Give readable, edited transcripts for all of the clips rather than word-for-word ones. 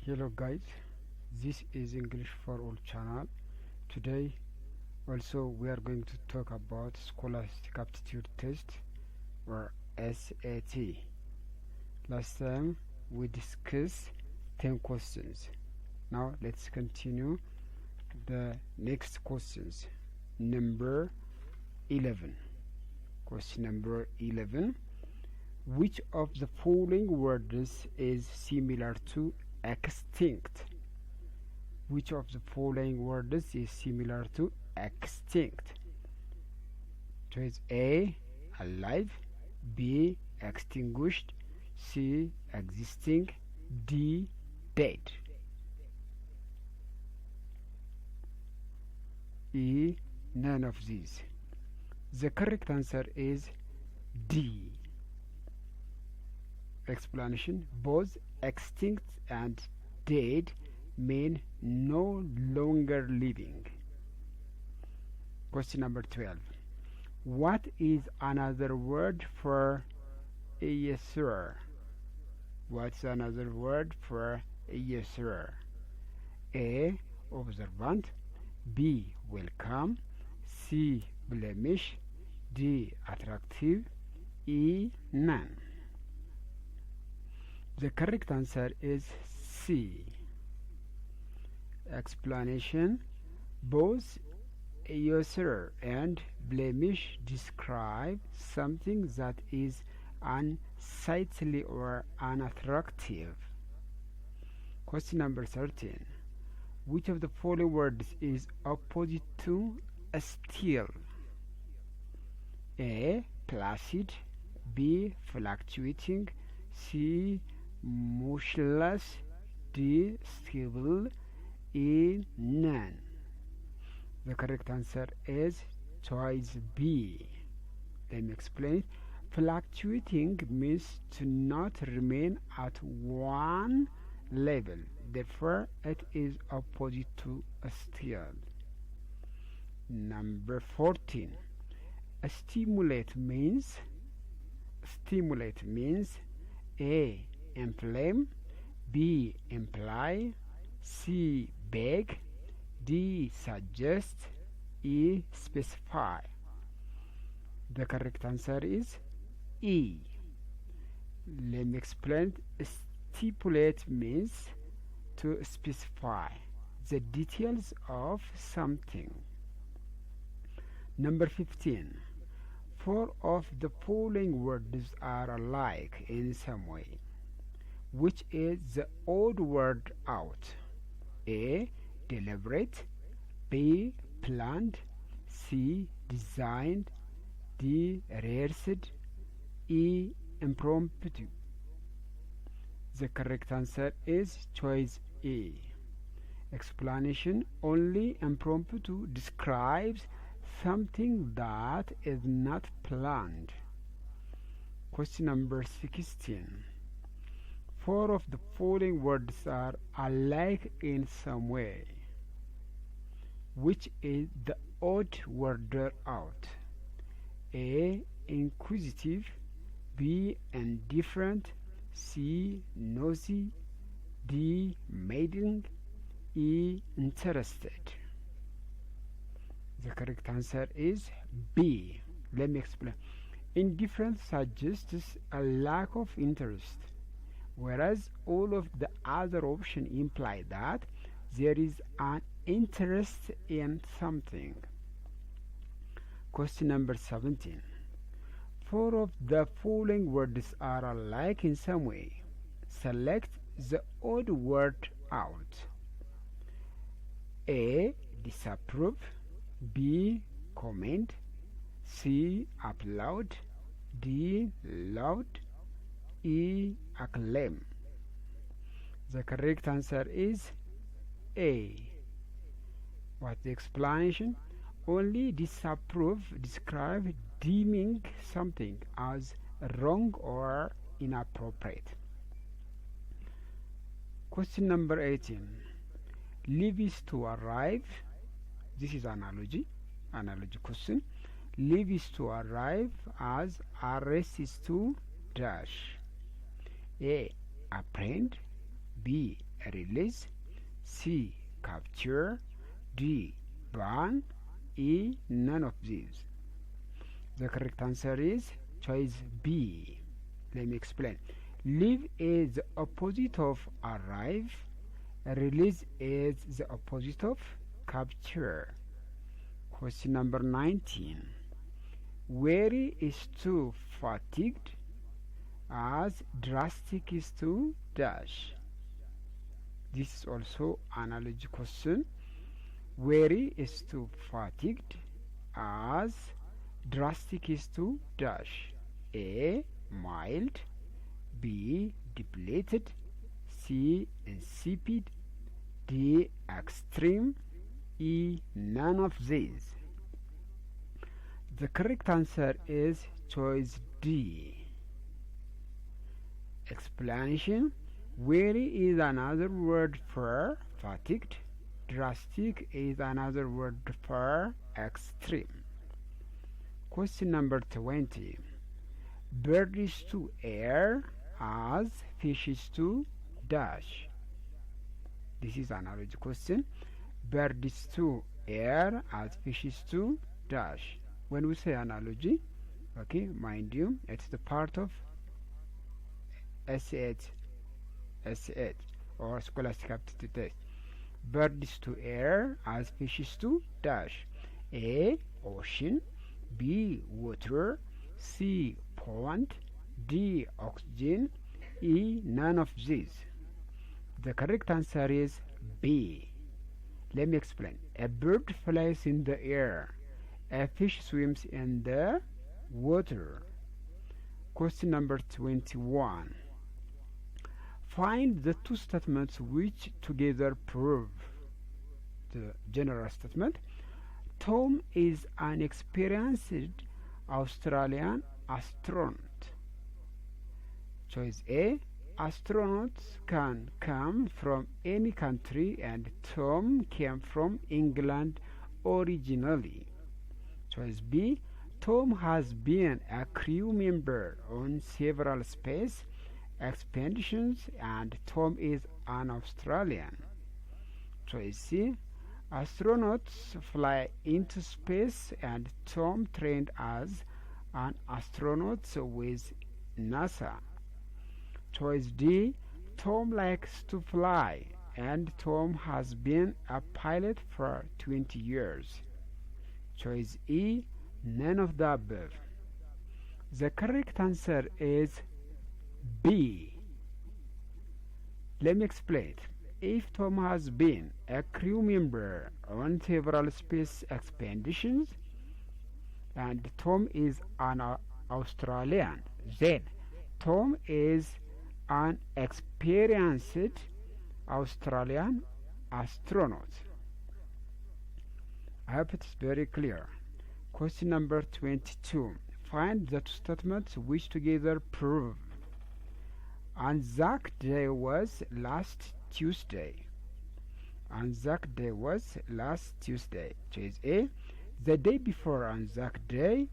Hello guys, this is English for All channel. Today also we are going to talk about Scholastic Aptitude Test or SAT. Last time we discussed 10 questions. Now let's continue the next questions. Number 11. Question number 11. Which of the following words is similar to extinct? Which of the following words is similar to extinct? Choice A, alive, B, extinguished, C, existing, D, dead. E, none of these. The correct answer is D. Explanation: both extinct and dead mean no longer living. Question number 12. What is another word for EYESORE? What's another word for EYESORE? A, observant, B, welcome, C, blemish, D, attractive, E, none. The correct answer is C. Explanation: both EYESORE and blemish describe something that is unsightly or unattractive. Question number 13. Which of the following words is opposite to still? A, placid, B, fluctuating, C, motionless, D, stable, E, none. The correct answer is choice B. Let me explain. Fluctuating means to not remain at one level. Therefore, it is opposite to still. Number 14. Stimulate means A, inflame, B, imply, C, beg, D, suggest, E, specify. The correct answer is E. Let me explain. Stipulate means to specify the details of something. Number 15. 4 of the following words are alike in some way. Which is the odd word out? A, deliberate, B, planned, C, designed, D, rehearsed, E, impromptu. The correct answer is choice A. Explanation: only impromptu describes something that is not planned. Question number 16. 4 of the following words are alike in some way. Which is the odd word out? A, inquisitive, B, indifferent, C, nosy, D, meddling, E, interested. The correct answer is B. Let me explain. Indifferent suggests a lack of interest, whereas all of the other options imply that there is an interest in something. Question number 17. 4 of the following words are alike in some way. Select the odd word out. A, disapprove, B, comment, C, applaud, D, laud, E, acclaim. The correct answer is A. What's the explanation? Only disapprove describe deeming something as wrong or inappropriate. Question number 18. Leave is to arrive. This is analogy question. Leave is to arrive as arrest is to dash. A, apprehend, B, release, C, capture, D, ban, E, none of these. The correct answer is choice B. Let me explain. Leave is the opposite of arrive. Release is the opposite of capture. Question number 19. Weary is too fatigued as drastic is too dash. This is also analogy question. Weary is too fatigued as drastic is too dash. A, mild, B, depleted, C, insipid, D, extreme, E, none of these. The correct answer is choice D. Explanation. Weary is another word for fatigued. Drastic is another word for extreme. Question number 20. Bird is to air as fish is to dash. This is analogy question. Bird is to air as fish is to dash. When we say analogy, okay, mind you, it's the part of SCH or Scholastic Aptitude Test. Bird is to air as fish is to dash. A, ocean, B, water, C, pond, D, oxygen, E, none of these. The correct answer is B. Let me explain. A bird flies in the air. A fish swims in the water. Question number 21. Find the two statements which together prove the general statement. Tom is an experienced Australian astronaut. Choice A. Astronauts can come from any country and Tom came from England originally. Choice B. Tom has been a crew member on several space expeditions and Tom is an Australian. Choice C. Astronauts fly into space and Tom trained as an astronaut with NASA. Choice D. Tom likes to fly and Tom has been a pilot for 20 years. Choice E. None of the above. The correct answer is B. Let me explain. If Tom has been a crew member on several space expeditions and Tom is an Australian, then Tom is an experienced Australian astronaut. I hope it's very clear. Question number 22. Find the two statements which together prove ANZAC Day was last Tuesday. ANZAC Day was last Tuesday. Choice A. The day before ANZAC Day,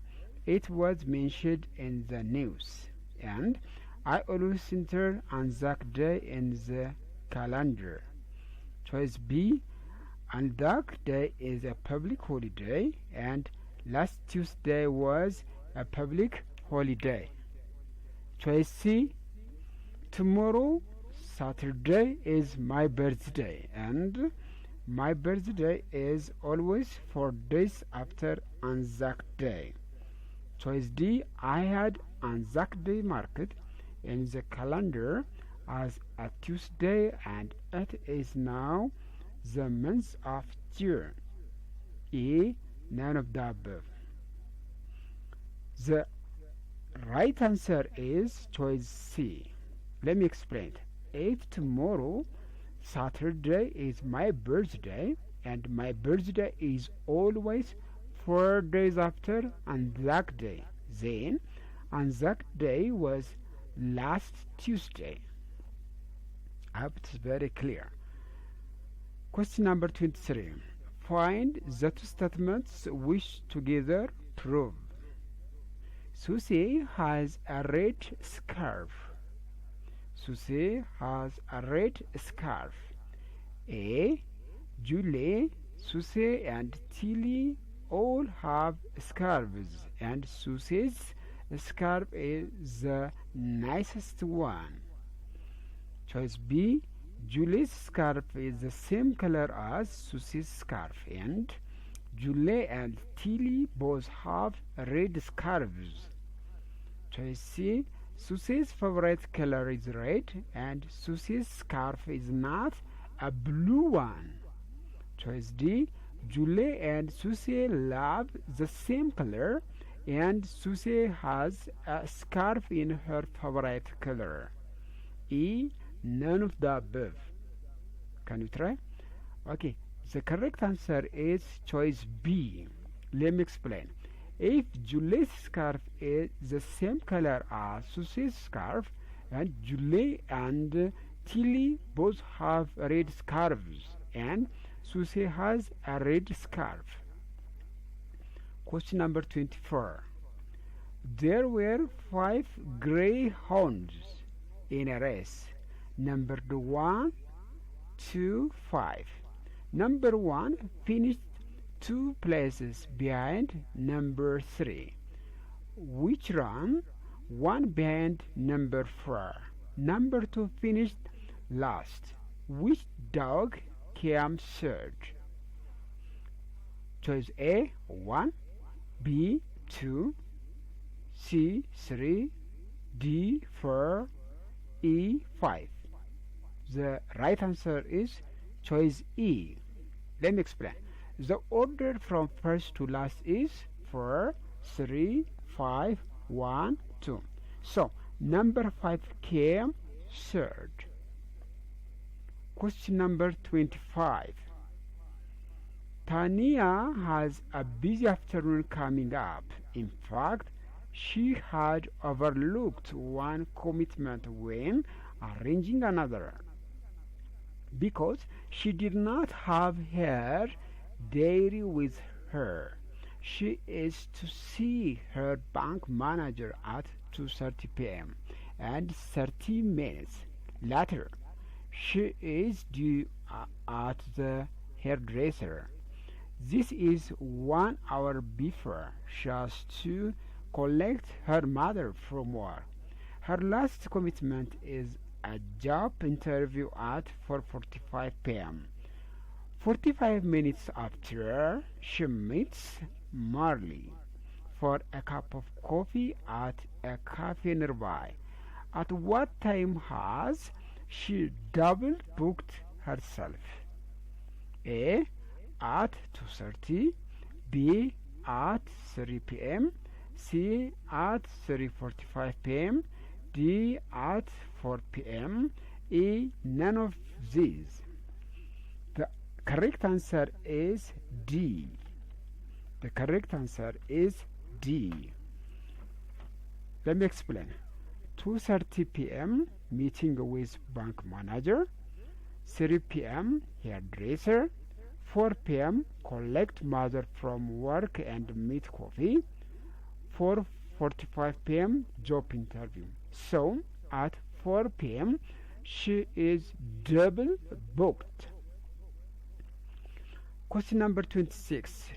it was mentioned in the news. And I always enter ANZAC Day in the calendar. Choice B. ANZAC Day is a public holiday and last Tuesday was a public holiday. Choice C. Tomorrow, Saturday, is my birthday and my birthday is always 4 days after ANZAC Day. Choice D. I had ANZAC Day marked in the calendar as a Tuesday and it is now the month of June. E. None of the above. The right answer is choice C. Let me explain. If tomorrow, Saturday, is my birthday and my birthday is always 4 days after ANZAC Day, then ANZAC Day was last Tuesday. I hope it's very clear. Question number 23. Find the two statements which together prove Susie has a red scarf. Susie has a red scarf. A. Julie, Susie and Tilley all have scarves, and Susie's scarf is the nicest one. Choice B. Julie's scarf is the same color as Susie's scarf, and Julie and Tilley both have red scarves. Choice C. Susie's favorite color is red, and Susie's scarf is not a blue one. Choice D. Julie and Susie love the same color, and Susie has a scarf in her favorite color. E. None of the above. Can you try? Okay, the correct answer is choice B. Let me explain. If Julie's scarf is the same color as Susie's scarf, and Julie and Tilley both have red scarves, and Susie has a red scarf. Question number 24. There were 5 greyhounds in a race. Number 1, 2, 5. Number 1 finished 2 places behind number 3, which ran 1 behind number 4. Number 2 finished last. Which dog came third? Choice A 1, B 2, C 3, D 4, E 5. The right answer is choice E. Let me explain. The order from first to last is 4, 3, 5, 1, 2. So, number 5 came third. Question number 25. Tania has a busy afternoon coming up. In fact, she had overlooked one commitment when arranging another, because she did not have her diary with her. She is to see her bank manager at 2:30 p.m. and 30 minutes later she is due at the hairdresser. This is 1 hour before she has to collect her mother from work. Her last commitment is a job interview at 4:45 p.m. 45 minutes after, she meets Marley for a cup of coffee at a cafe nearby. At what time has she double booked herself? A. At 2:30, B. at 3 p.m., C. at 3:45 p.m., D. at 4 p.m., E. none of these. The correct answer is D. The correct answer is D. Let me explain. 2:30 p.m. meeting with bank manager, 3 p.m. hairdresser, 4 p.m. collect mother from work and meet coffee, 4:45 p.m. job interview. So at 4 p.m. she is double booked. Question number 26.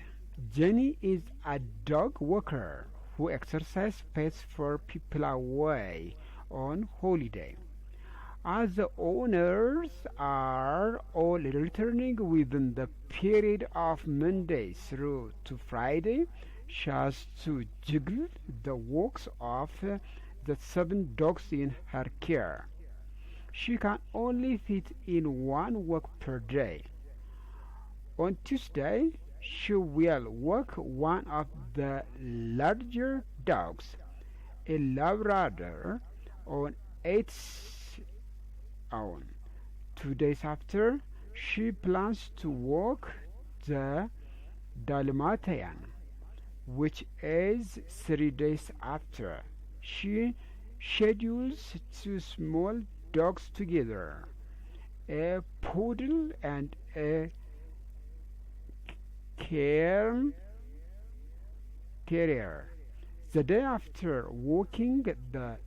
Jenny is a dog walker who exercises pets for people away on holiday. As the owners are all returning within the period of Monday through to Friday, she has to juggle the walks of the 7 dogs in her care. She can only fit in 1 walk per day. On Tuesday, she will walk one of the larger dogs, a Labrador, on its own. 2 days after, she plans to walk the Dalmatian, which is 3 days after. She schedules 2 small dogs together, a poodle and a terrier. The day after walking the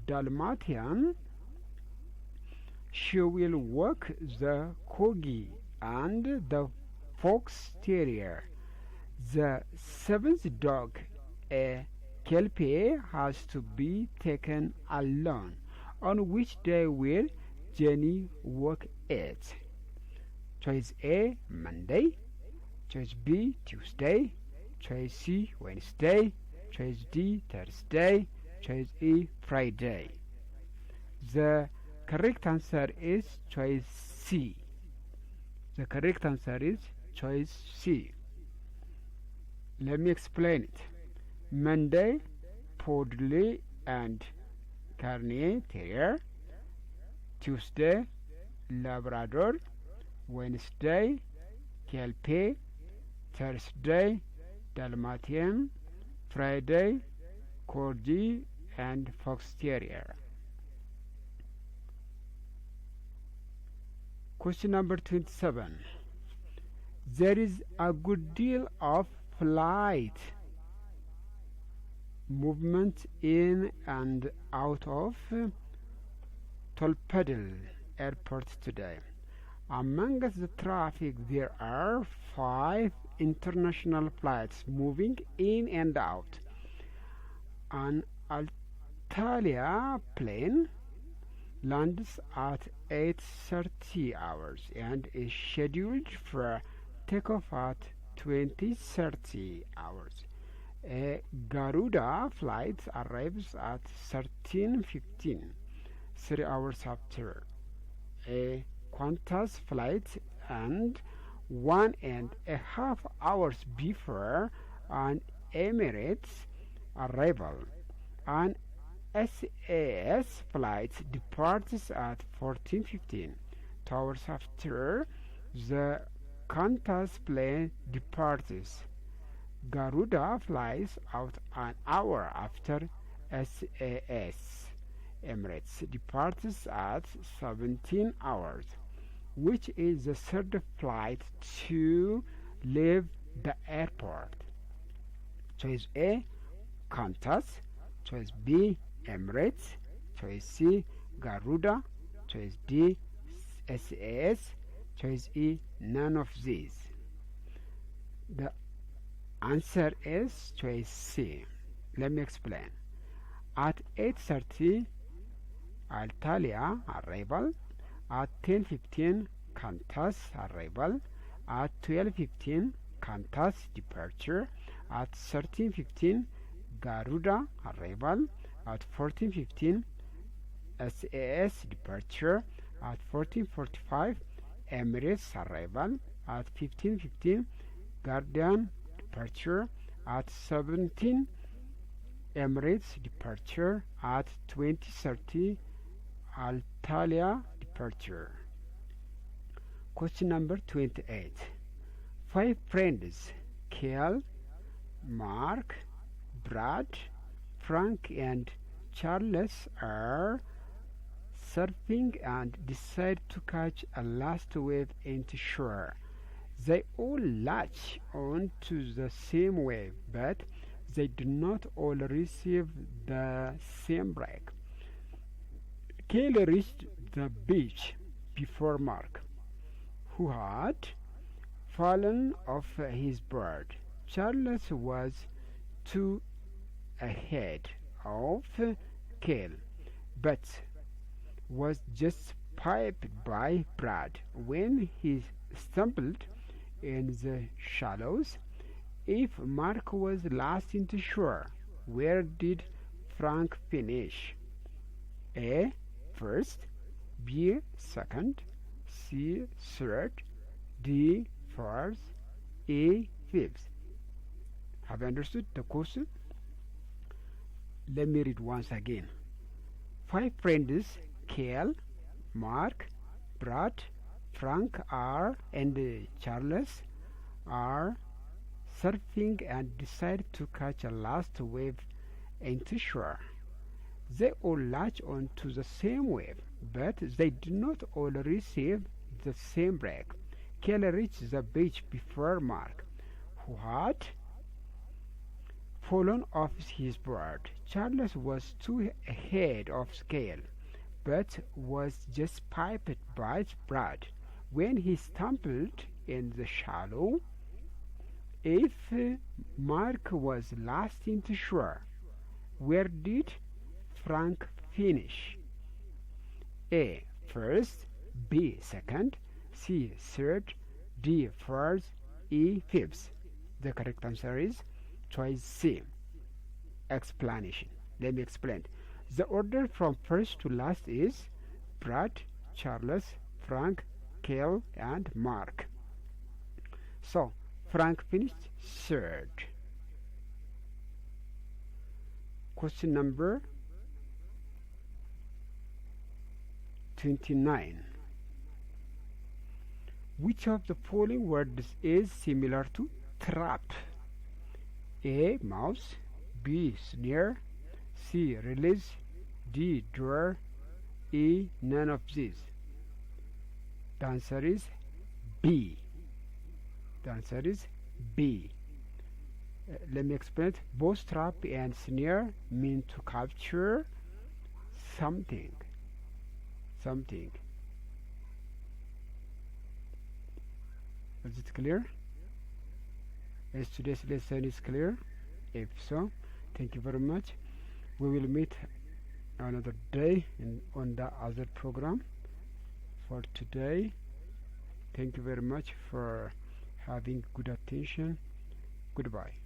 Dalmatian, She will walk the corgi and the fox terrier. The seventh dog, a kelpie, has to be taken alone. On which day will Jenny walk it? Choice A, Monday. Choice B, Tuesday. Choice C, Wednesday. Choice D, Thursday. Choice E, Friday. The correct answer is choice C. The correct answer is choice C. Let me explain it. Monday, Poodle and Carnier Terrier. Tuesday, Labrador. Wednesday, Kelpie. Thursday, Dalmatian. Friday, Corgi and Fox Terrier. Question number 27. There is a good deal of flight movement in and out of Tolpuddle Airport today. Among the traffic there are 5 international flights moving in and out. An Alitalia plane lands at 8:30 hours and is scheduled for takeoff at 20:30 hours. A Garuda flight arrives at 13:15, 3 hours after. A Qantas flight and 1.5 hours before an Emirates arrival. An SAS flight departs at 14:15, 2 hours after the Qantas plane departs. Garuda flies out an hour after SAS. Emirates departs at 17 hours. Which is the third flight to leave the airport? Choice A, Qantas. Choice B, Emirates. Choice C, Garuda. Choice D, SAS. Choice E, none of these. The answer is choice C. Let me explain. At 8:30, Alitalia arrival. At 10:15, Qantas arrival. At 12:15, Qantas departure. At 13:15, Garuda arrival. At 14:15, SAS departure. At 14:45, Emirates arrival. At 15:15, Guardian departure. At 17, Emirates departure. At 20:30, Alitalia departure. Question number 28. 5 friends, Kel, Mark, Brad, Frank and Charles, are surfing and decide to catch a last wave into shore. They all latch on to the same wave, but they do not all receive the same break. Kel reached the beach before Mark, who had fallen off his board. Charles was 2 ahead of Kel, but was just piped by Brad when he stumbled in the shallows. If Mark was last into shore, where did Frank finish? A, first. B, second. C, third. D, fourth. E, fifth. Have you understood the question? Let me read once again. 5 friends, Kel, Mark, Brad, Frank and Charles, are surfing and decide to catch a last wave into shore. They all latch on to the same wave, but they do not all receive the same break. Kel reached the beach before Mark, who had fallen off his board. Charles was 2 ahead of Kel, but was just piped by Brad when he stumbled in the shallow. If Mark was last into shore, where did Frank finish? A. First, B. Second, C. Third, D. Fourth, E. Fifth. The correct answer is choice C. Explanation. Let me explain. The order from first to last is Brad, Charles, Frank, Kel, and Mark. So, Frank finished third. Question number 29. Which of the following words is similar to trap? A. Mouse, B. Snare, C. Release, D. Drawer, E. None of these. The answer is B. The answer is B. Let me explain it. Both trap and snare mean to capture something. Is it clear? Is today's lesson is clear? If so, thank you very much. We will meet another day on the other program. For today, thank you very much for having good attention. Goodbye.